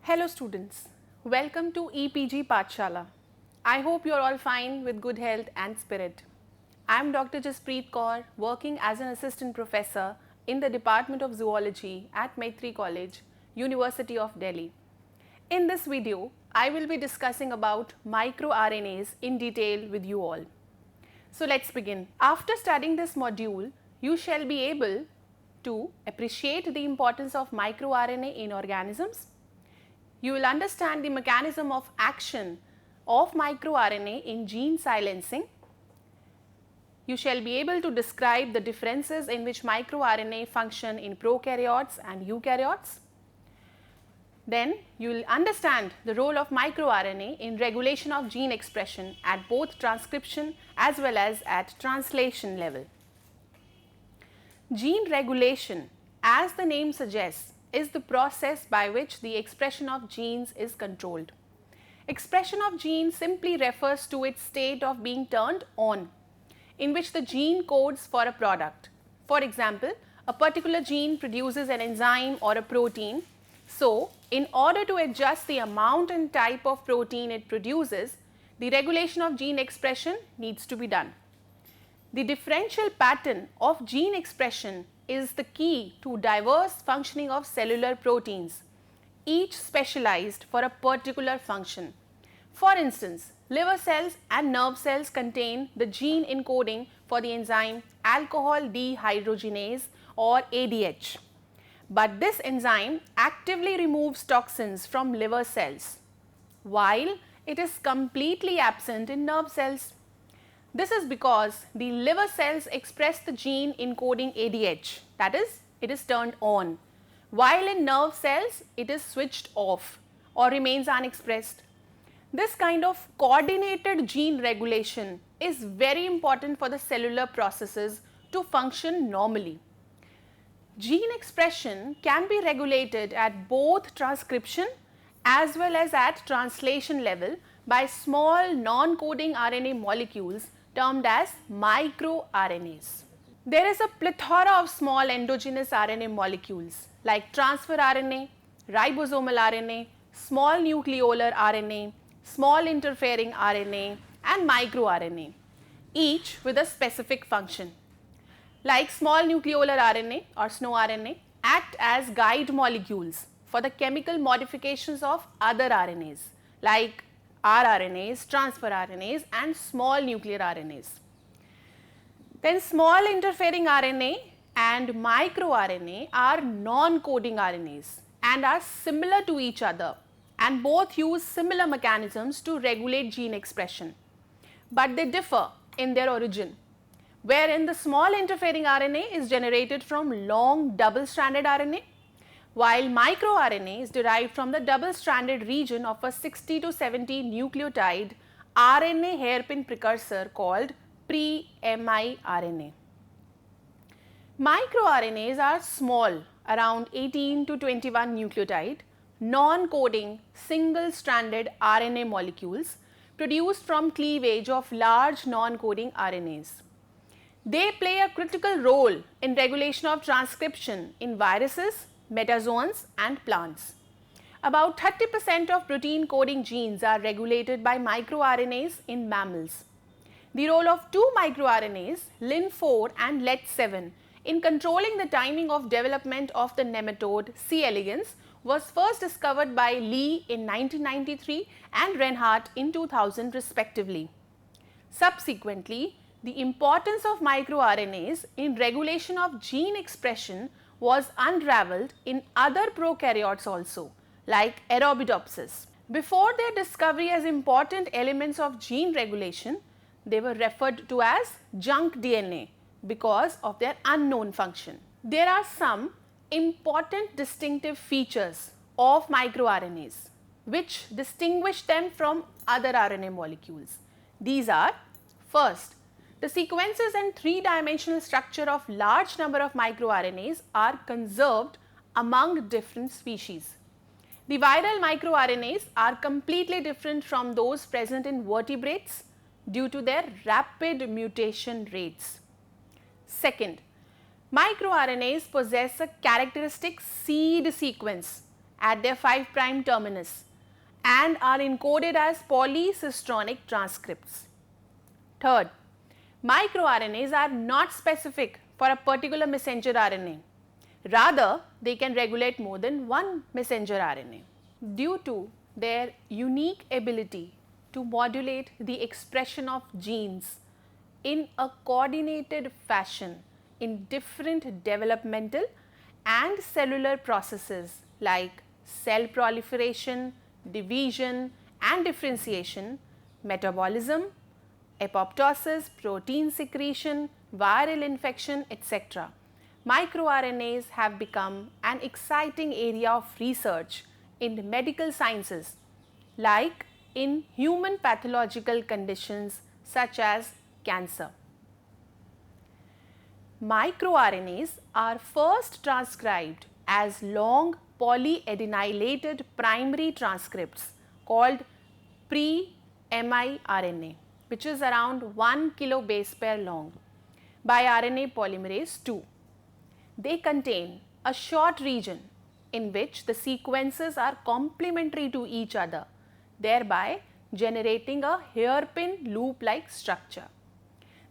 Hello students, welcome to EPG Pathshala. I hope you are all fine with good health and spirit. I am Dr. Jaspreet Kaur, working as an assistant professor in the Department of Zoology at Maitri College, University of Delhi. In this video, I will be discussing about microRNAs in detail with you all. So let's begin. After studying this module, you shall be able to appreciate the importance of microRNA in organisms. You will understand the mechanism of action of microRNA in gene silencing. You shall be able to describe the differences in which microRNA function in prokaryotes and eukaryotes. Then you will understand the role of microRNA in regulation of gene expression at both transcription as well as at translation level. Gene regulation, as the name suggests, is the process by which the expression of genes is controlled. Expression of genes simply refers to its state of being turned on, in which the gene codes for a product. For example, a particular gene produces an enzyme or a protein. So, in order to adjust the amount and type of protein it produces, the regulation of gene expression needs to be done. The differential pattern of gene expression is the key to diverse functioning of cellular proteins, each specialized for a particular function. For instance, liver cells and nerve cells contain the gene encoding for the enzyme alcohol dehydrogenase or ADH. But this enzyme actively removes toxins from liver cells, while it is completely absent in nerve cells. This is because the liver cells express the gene encoding ADH, that is, it is turned on, while in nerve cells it is switched off or remains unexpressed. This kind of coordinated gene regulation is very important for the cellular processes to function normally. Gene expression can be regulated at both transcription as well as at translation level by small non-coding RNA molecules termed as microRNAs. There is a plethora of small endogenous RNA molecules like transfer RNA, ribosomal RNA, small nucleolar RNA, small interfering RNA and microRNA, each with a specific function. Like small nucleolar RNA or snRNA act as guide molecules for the chemical modifications of other RNAs like rRNAs, transfer RNAs and small nuclear RNAs. Then small interfering RNA and microRNA are non-coding RNAs and are similar to each other, and both use similar mechanisms to regulate gene expression. But they differ in their origin, wherein the small interfering RNA is generated from long double-stranded RNA, while microRNA is derived from the double-stranded region of a 60 to 70 nucleotide RNA hairpin precursor called pre-miRNA. MicroRNAs are small, around 18 to 21 nucleotide, non-coding single-stranded RNA molecules produced from cleavage of large non-coding RNAs. They play a critical role in regulation of transcription in viruses, metazoans and plants. About 30% of protein coding genes are regulated by microRNAs in mammals. The role of two microRNAs, Lin4 and Let7, in controlling the timing of development of the nematode C. elegans was first discovered by Lee in 1993 and Reinhardt in 2000 respectively. Subsequently, the importance of microRNAs in regulation of gene expression was unraveled in other prokaryotes also, like Arabidopsis. Before their discovery as important elements of gene regulation, they were referred to as junk DNA because of their unknown function. There are some important distinctive features of microRNAs which distinguish them from other RNA molecules. These are: first, the sequences and three-dimensional structure of large number of microRNAs are conserved among different species. The viral microRNAs are completely different from those present in vertebrates due to their rapid mutation rates. Second, microRNAs possess a characteristic seed sequence at their 5' terminus and are encoded as polycistronic transcripts. Third, microRNAs are not specific for a particular messenger RNA. Rather, they can regulate more than one messenger RNA. Due to their unique ability to modulate the expression of genes in a coordinated fashion in different developmental and cellular processes like cell proliferation, division and differentiation, metabolism, apoptosis, protein secretion, viral infection, etc. microRNAs have become an exciting area of research in the medical sciences, like in human pathological conditions such as cancer. MicroRNAs are first transcribed as long polyadenylated primary transcripts called pre-miRNA, which is around 1 kilobase pair long, by RNA polymerase II. They contain a short region in which the sequences are complementary to each other, thereby generating a hairpin loop-like structure.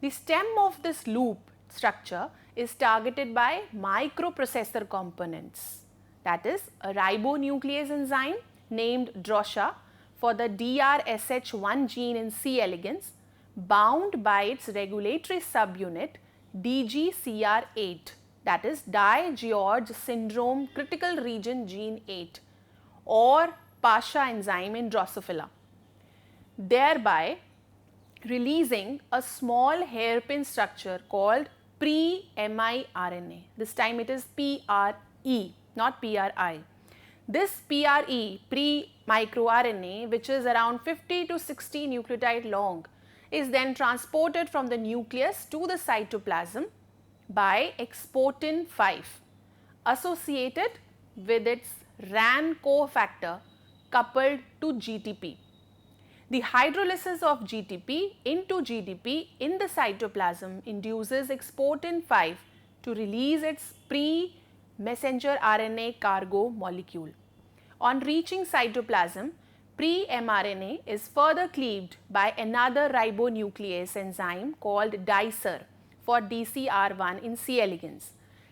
The stem of this loop structure is targeted by microprocessor components, that is a ribonuclease enzyme named DROSHA for the DRSH1 gene in C. elegans, bound by its regulatory subunit DGCR8, that is Di-George syndrome critical region gene 8, or PASHA enzyme in Drosophila, thereby releasing a small hairpin structure called pre-miRNA. This time it is PRE, not PRI. This PRE, pre-microRNA, which is around 50 to 60 nucleotide long, is then transported from the nucleus to the cytoplasm by exportin 5, associated with its RAN cofactor coupled to GTP. The hydrolysis of GTP into GDP in the cytoplasm induces exportin 5 to release its pre-messenger RNA cargo molecule. On reaching cytoplasm, pre-mRNA is further cleaved by another ribonuclease enzyme called DICER for DCR1 in C. elegans.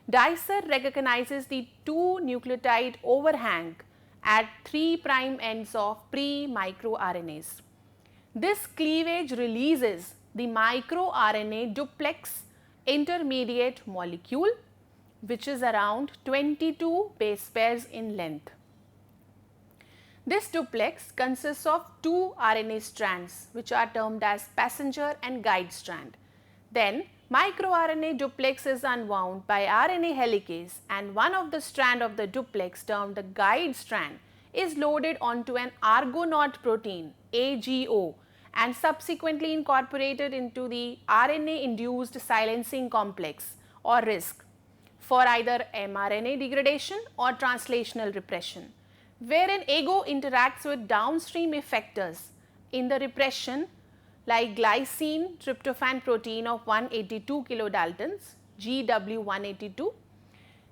DICER recognizes the 2 nucleotide overhang at 3' ends of pre-microRNAs. This cleavage releases the microRNA duplex intermediate molecule, which is around 22 base pairs in length. This duplex consists of 2 RNA strands, which are termed as passenger and guide strand. Then microRNA duplex is unwound by RNA helicase, and one of the strand of the duplex, termed the guide strand, is loaded onto an Argonaute protein AGO and subsequently incorporated into the RNA induced silencing complex or RISC for either mRNA degradation or translational repression, wherein AGO interacts with downstream effectors in the repression like glycine tryptophan protein of 182 kilodaltons, GW182,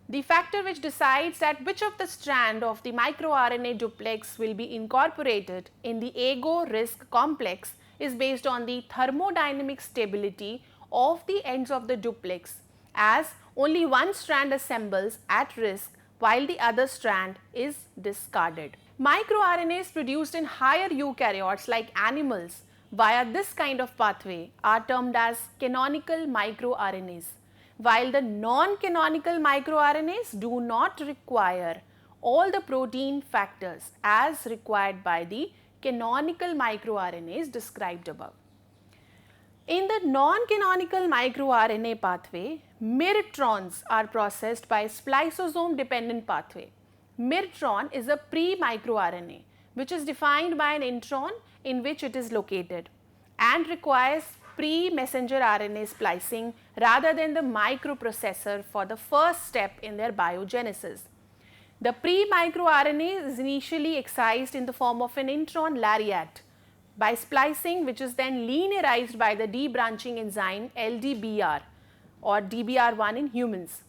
the factor which decides that which of the strand of the microRNA duplex will be incorporated in the AGO RISC complex is based on the thermodynamic stability of the ends of the duplex, as only one strand assembles at risk while the other strand is discarded. MicroRNAs produced in higher eukaryotes like animals via this kind of pathway are termed as canonical microRNAs, while the non-canonical microRNAs do not require all the protein factors as required by the canonical microRNAs described above. In the non-canonical microRNA pathway, mirtrons are processed by spliceosome dependent pathway. Mirtron is a pre-microRNA which is defined by an intron in which it is located and requires pre-messenger RNA splicing rather than the microprocessor for the first step in their biogenesis. The pre-microRNA is initially excised in the form of an intron lariat by splicing, which is then linearized by the debranching enzyme LDBR or DBR1 in humans.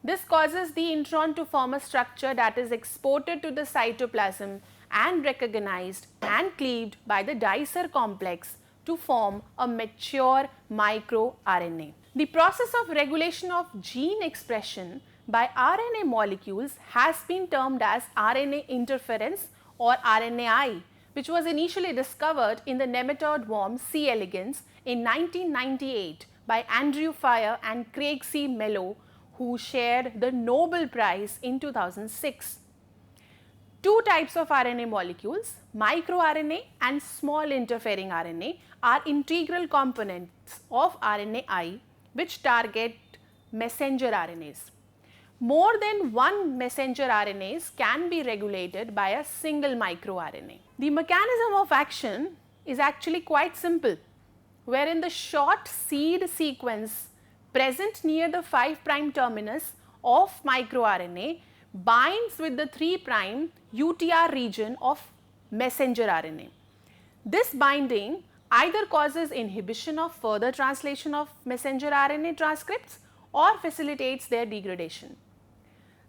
This causes the intron to form a structure that is exported to the cytoplasm and recognized and cleaved by the dicer complex to form a mature microRNA. The process of regulation of gene expression by RNA molecules has been termed as RNA interference or RNAi, which was initially discovered in the nematode worm C. elegans in 1998 by Andrew Fire and Craig C. Mello, who shared the Nobel Prize in 2006. Two types of RNA molecules, microRNA and small interfering RNA, are integral components of RNAi which target messenger RNAs. More than one messenger RNAs can be regulated by a single microRNA. The mechanism of action is actually quite simple, wherein the short seed sequence present near the 5' terminus of microRNA binds with the 3' UTR region of messenger RNA. This binding either causes inhibition of further translation of messenger RNA transcripts or facilitates their degradation.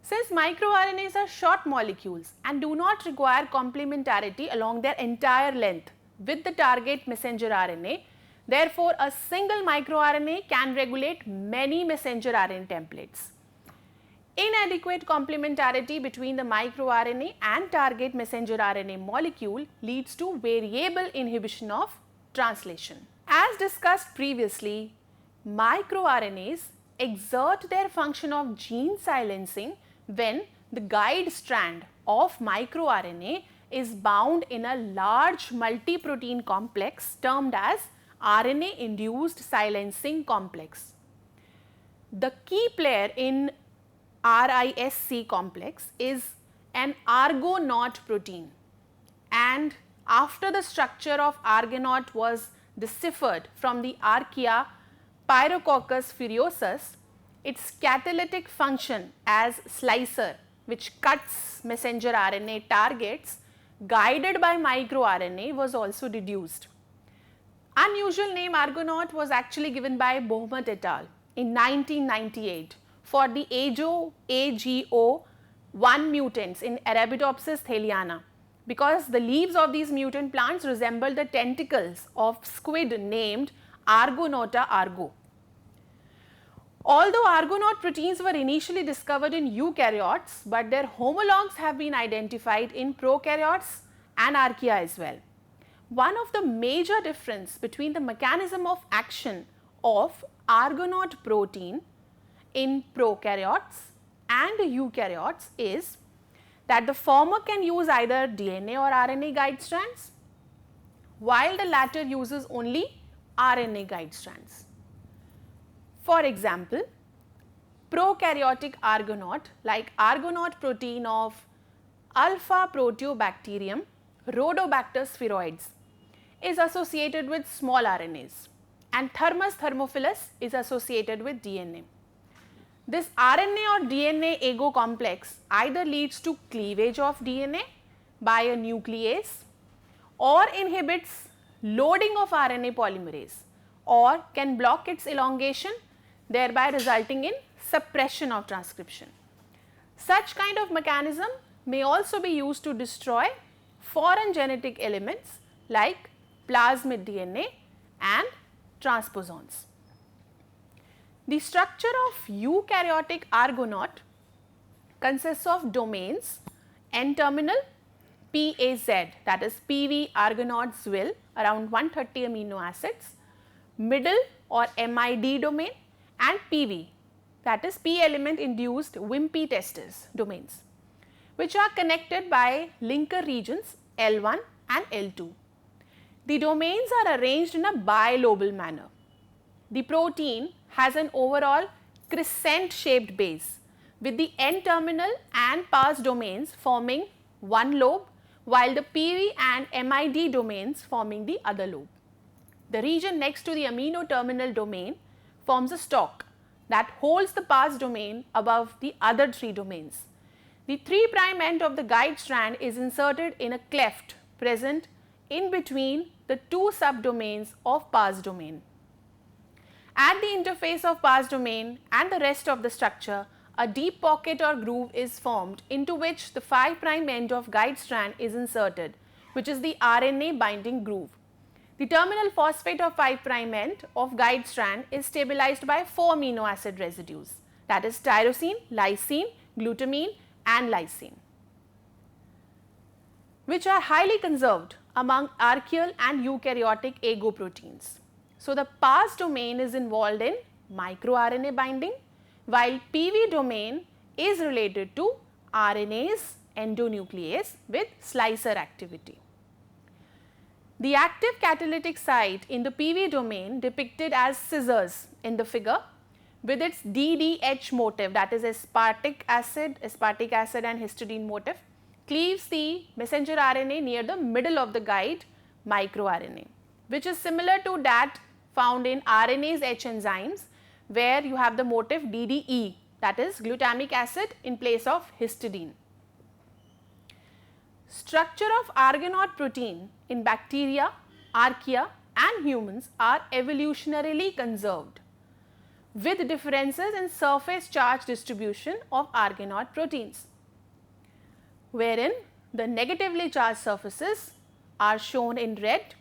Since microRNAs are short molecules and do not require complementarity along their entire length with the target messenger RNA, therefore, a single microRNA can regulate many messenger RNA templates. Inadequate complementarity between the microRNA and target messenger RNA molecule leads to variable inhibition of translation. As discussed previously, microRNAs exert their function of gene silencing when the guide strand of microRNA is bound in a large multi-protein complex termed as RNA-induced silencing complex. The key player in RISC complex is an Argonaute protein, and after the structure of Argonaute was deciphered from the Archaea Pyrococcus furiosus, its catalytic function as slicer, which cuts messenger RNA targets guided by microRNA, was also deduced. Unusual name Argonaute was actually given by Bohmet et al. In 1998 for the AGO1 mutants in Arabidopsis thaliana, because the leaves of these mutant plants resemble the tentacles of squid named Argonauta argo. Although Argonaute proteins were initially discovered in eukaryotes, but their homologs have been identified in prokaryotes and archaea as well. One of the major difference between the mechanism of action of Argonaute protein in prokaryotes and eukaryotes is that the former can use either DNA or RNA guide strands, while the latter uses only RNA guide strands. For example, prokaryotic Argonaute, like Argonaute protein of alpha proteobacterium Rhodobacter spheroides, is associated with small RNAs, and Thermus thermophilus is associated with DNA. This RNA or DNA AGO complex either leads to cleavage of DNA by a nuclease or inhibits loading of RNA polymerase, or can block its elongation, thereby resulting in suppression of transcription. Such kind of mechanism may also be used to destroy foreign genetic elements like plasmid DNA and transposons. The structure of eukaryotic Argonaute consists of domains N-terminal PAZ, that is PV Argonaute ZWIL around 130 amino acids, middle or MID domain, and PV, that is P element induced wimpy testis domains, which are connected by linker regions L1 and L2. The domains are arranged in a bilobal manner. The protein has an overall crescent shaped base with the N-terminal and pars domains forming one lobe, while the PV and MID domains forming the other lobe. The region next to the amino terminal domain forms a stalk that holds the pars domain above the other three domains. The 3' end of the guide strand is inserted in a cleft present in between the two subdomains of pars domain. At the interface of pars domain and the rest of the structure, a deep pocket or groove is formed into which the 5' end of guide strand is inserted, which is the RNA binding groove. The terminal phosphate of 5' end of guide strand is stabilized by 4 amino acid residues, that is tyrosine, lysine, glutamine and lysine, which are highly conserved among archaeal and eukaryotic agoproteins. So, the PAS domain is involved in microRNA binding, while PV domain is related to RNase endonuclease with slicer activity. The active catalytic site in the PV domain, depicted as scissors in the figure with its DDH motif, that is aspartic acid and histidine motif, cleaves the messenger RNA near the middle of the guide microRNA, which is similar to that found in RNase H enzymes, where you have the motif DDE, that is glutamic acid in place of histidine. Structure of Argonaute protein in bacteria, archaea and humans are evolutionarily conserved, with differences in surface charge distribution of Argonaute proteins, wherein the negatively charged surfaces are shown in red,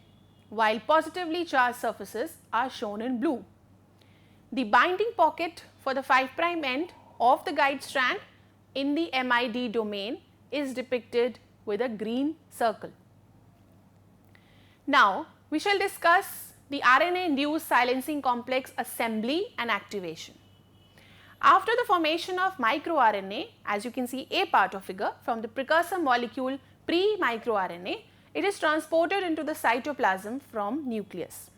while positively charged surfaces are shown in blue. The binding pocket for the 5' end of the guide strand in the MID domain is depicted with a green circle. Now, we shall discuss the RNA-induced silencing complex assembly and activation. After the formation of microRNA, as you can see A part of figure, from the precursor molecule pre-microRNA, it is transported into the cytoplasm from nucleus.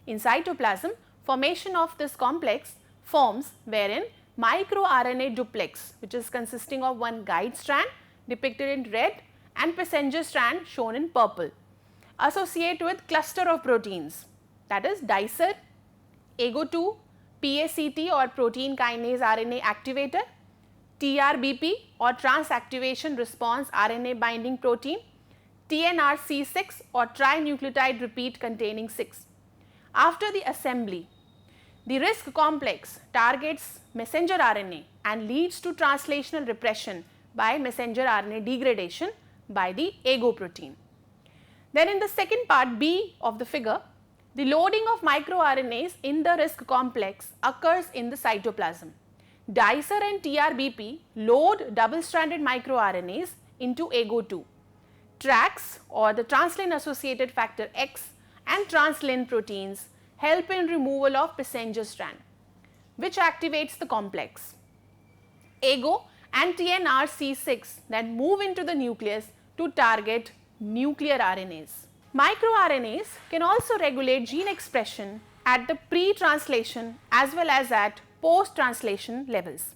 In cytoplasm, formation of this complex forms wherein microRNA duplex, which is consisting of one guide strand depicted in red and passenger strand shown in purple, associate with cluster of proteins, that is dicer, AGO2, PACT or protein kinase RNA activator, TRBP or transactivation response RNA binding protein, TNRC6 or trinucleotide repeat containing 6. After the assembly, the RISC complex targets messenger RNA and leads to translational repression by messenger RNA degradation by the AGO protein. Then in the second part B of the figure, the loading of microRNAs in the RISC complex occurs in the cytoplasm. Dicer and TRBP load double-stranded microRNAs into AGO2. TRAX or the translin associated factor X and translin proteins help in removal of passenger strand, which activates the complex. AGO and TNRC6 then move into the nucleus to target nuclear RNAs. MicroRNAs can also regulate gene expression at the pre-translation as well as at post-translation levels.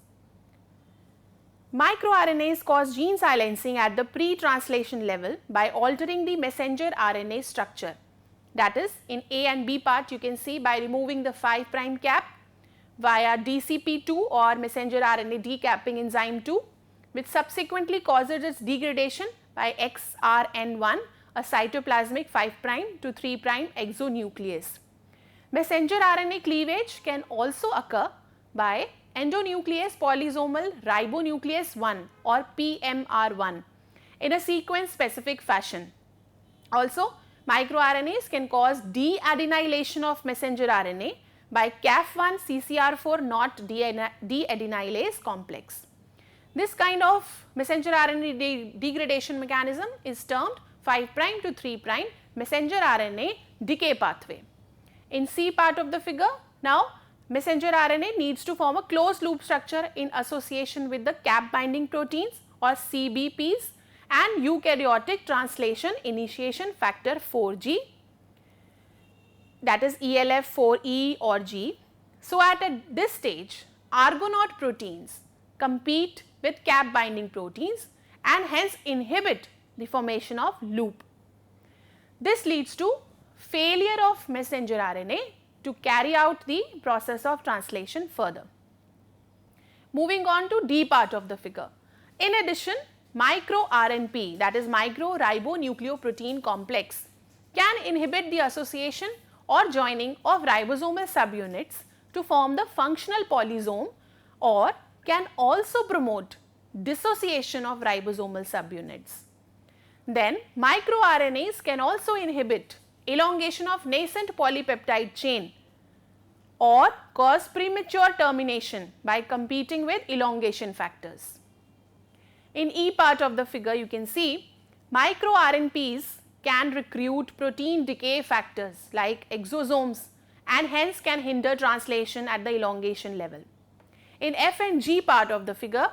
MicroRNAs cause gene silencing at the pre-translation level by altering the messenger RNA structure. That is, in A and B part you can see by removing the 5' cap via DCP2 or messenger RNA decapping enzyme 2, which subsequently causes its degradation by XRN1, a cytoplasmic 5' to 3' exonuclease. Messenger RNA cleavage can also occur by endonuclease polysomal ribonuclease 1 or PMR1 in a sequence specific fashion. Also, microRNAs can cause deadenylation of messenger RNA by CAF1 CCR4 not deadenylase complex. This kind of messenger RNA degradation mechanism is termed 5' to 3' messenger RNA decay pathway. In C part of the figure, now messenger RNA needs to form a closed loop structure in association with the cap binding proteins or CBPs and eukaryotic translation initiation factor 4G, that is ELF4E or G. So, at this stage, Argonaute proteins compete with cap binding proteins and hence inhibit the formation of loop. This leads to failure of messenger RNA to carry out the process of translation further. Moving on to D part of the figure. In addition, microRNP, that is microribonucleoprotein complex, can inhibit the association or joining of ribosomal subunits to form the functional polysome or can also promote dissociation of ribosomal subunits. Then microRNAs can also inhibit elongation of nascent polypeptide chain or cause premature termination by competing with elongation factors. In E part of the figure you can see microRNPs can recruit protein decay factors like exosomes and hence can hinder translation at the elongation level. In F and G part of the figure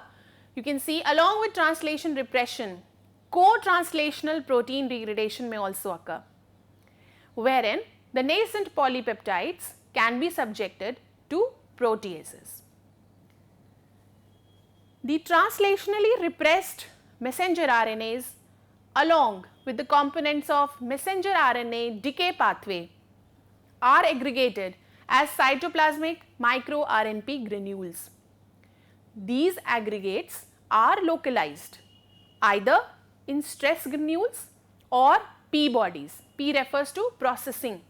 you can see along with translation repression, co-translational protein degradation may also occur, wherein the nascent polypeptides can be subjected to proteases. The translationally repressed messenger RNAs along with the components of messenger RNA decay pathway are aggregated as cytoplasmic microRNP granules. These aggregates are localized either in stress granules or P bodies. P refers to processing,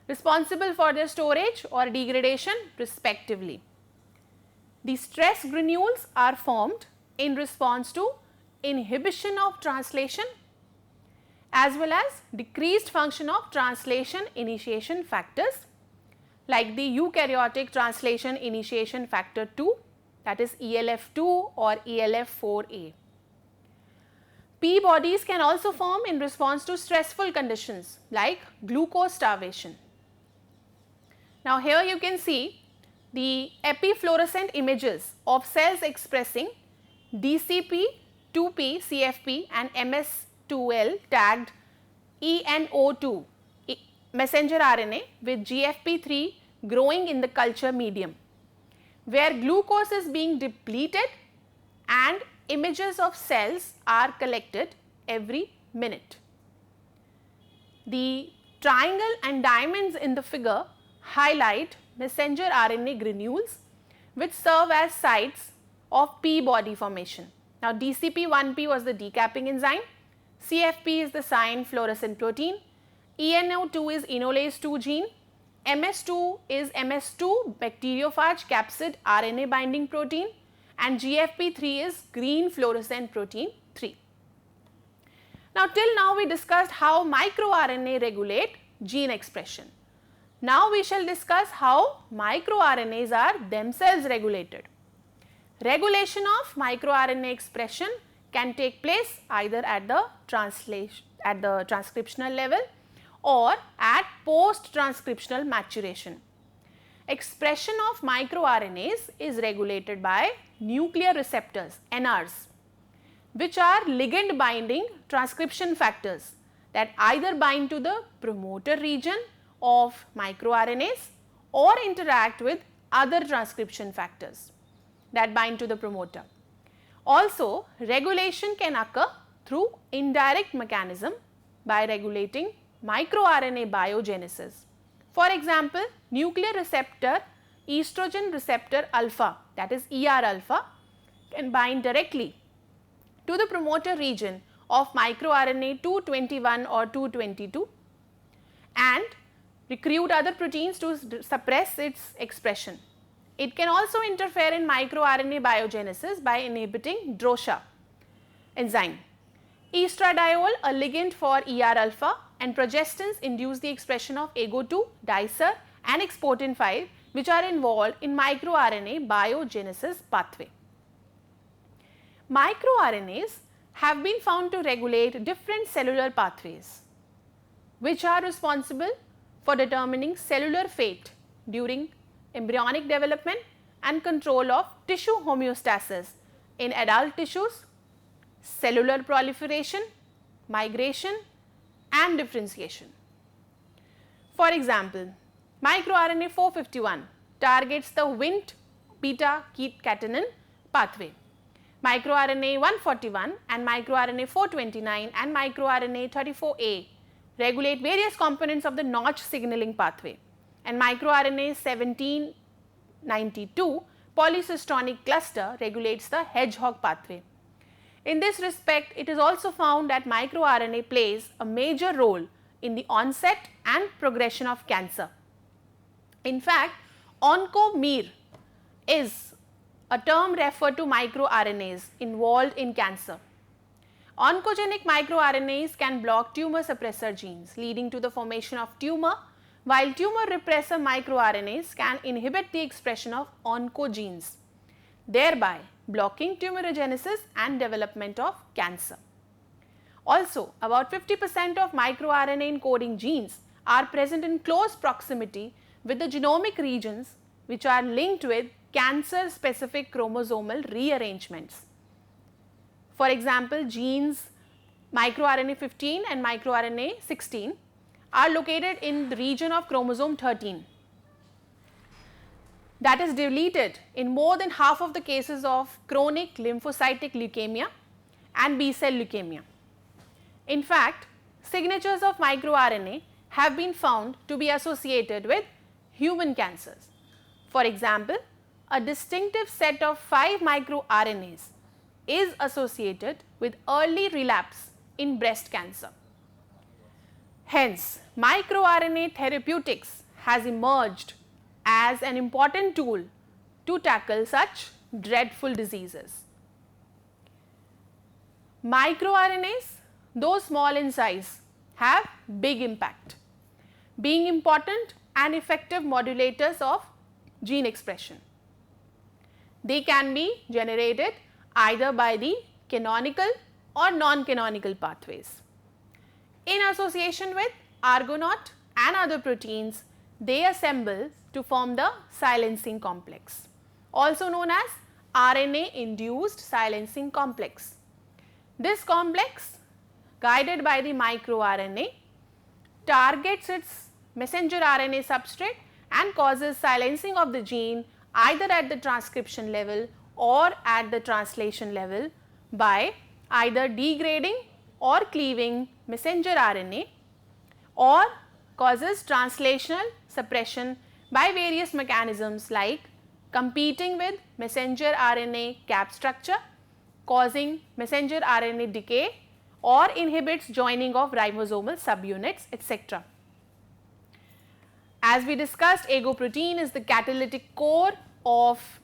responsible for their storage or degradation respectively. The stress granules are formed in response to inhibition of translation as well as decreased function of translation initiation factors like the eukaryotic translation initiation factor 2, that is ELF2 or ELF4A. P bodies can also form in response to stressful conditions like glucose starvation. Now here you can see the epifluorescent images of cells expressing DCP, 2P, CFP and MS2L tagged ENO2 messenger RNA with GFP3 growing in the culture medium, where glucose is being depleted and images of cells are collected every minute. The triangle and diamonds in the figure highlight messenger RNA granules which serve as sites of P body formation. Now DCP1P was the decapping enzyme, CFP is the cyan fluorescent protein, ENO2 is enolase 2 gene, MS2 is MS2 bacteriophage capsid RNA binding protein and GFP3 is green fluorescent protein 3. Now till now we discussed how microRNA regulate gene expression. Now we shall discuss how microRNAs are themselves regulated. Regulation of microRNA expression can take place either at the transcriptional level or at post-transcriptional maturation. Expression of microRNAs is regulated by nuclear receptors, NRs, which are ligand binding transcription factors that either bind to the promoter region of microRNAs or interact with other transcription factors that bind to the promoter. Also, regulation can occur through indirect mechanism by regulating microRNA biogenesis. For example, nuclear receptor estrogen receptor alpha, that is ER alpha, can bind directly to the promoter region of microRNA 221 or 222 and recruit other proteins to suppress its expression. It can also interfere in microRNA biogenesis by inhibiting DROSHA enzyme. Estradiol, a ligand for ER alpha, and progestins induce the expression of AGO2, dicer and exportin 5 which are involved in microRNA biogenesis pathway. MicroRNAs have been found to regulate different cellular pathways which are responsible for determining cellular fate during embryonic development and control of tissue homeostasis in adult tissues, cellular proliferation, migration and differentiation. For example, microRNA 451 targets the Wnt beta catenin pathway. MicroRNA 141 and microRNA 429 and microRNA 34A regulate various components of the Notch signaling pathway, and microRNA 1792 polycystonic cluster regulates the hedgehog pathway. In this respect, it is also found that microRNA plays a major role in the onset and progression of cancer. In fact, OncoMir is a term referred to microRNAs involved in cancer. Oncogenic microRNAs can block tumor suppressor genes, leading to the formation of tumor, while tumor repressor microRNAs can inhibit the expression of oncogenes, thereby blocking tumorigenesis and development of cancer. Also, about 50% of microRNA encoding genes are present in close proximity with the genomic regions which are linked with cancer-specific chromosomal rearrangements. For example, genes microRNA 15 and microRNA 16 are located in the region of chromosome 13. That is deleted in more than half of the cases of chronic lymphocytic leukemia and B-cell leukemia. In fact, signatures of microRNA have been found to be associated with human cancers. For example, a distinctive set of 5 microRNAs is associated with early relapse in breast cancer. Hence, microRNA therapeutics has emerged as an important tool to tackle such dreadful diseases. MicroRNAs, though small in size, have big impact, being important and effective modulators of gene expression. They can be generated either by the canonical or non-canonical pathways. In association with Argonaute and other proteins, they assemble to form the silencing complex, also known as RNA-induced silencing complex. This complex, guided by the microRNA, targets its messenger RNA substrate and causes silencing of the gene either at the transcription level or at the translation level by either degrading or cleaving messenger RNA, or causes translational suppression by various mechanisms like competing with messenger RNA cap structure, causing messenger RNA decay, or inhibits joining of ribosomal subunits, etc. As we discussed, agoprotein is the catalytic core of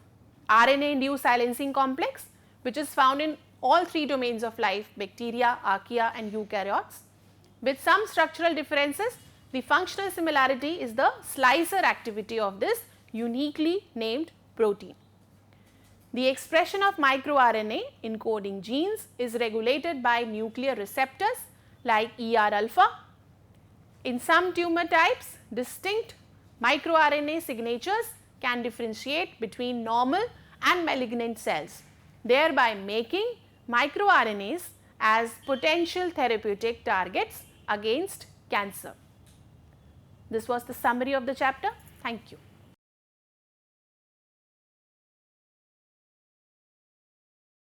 RNA-induced silencing complex, which is found in all 3 domains of life: bacteria, archaea and eukaryotes. With some structural differences, the functional similarity is the slicer activity of this uniquely named protein. The expression of microRNA encoding genes is regulated by nuclear receptors like ER alpha. In some tumor types, distinct microRNA signatures can differentiate between normal and malignant cells, thereby making microRNAs as potential therapeutic targets against cancer. This was the summary of the chapter. Thank you.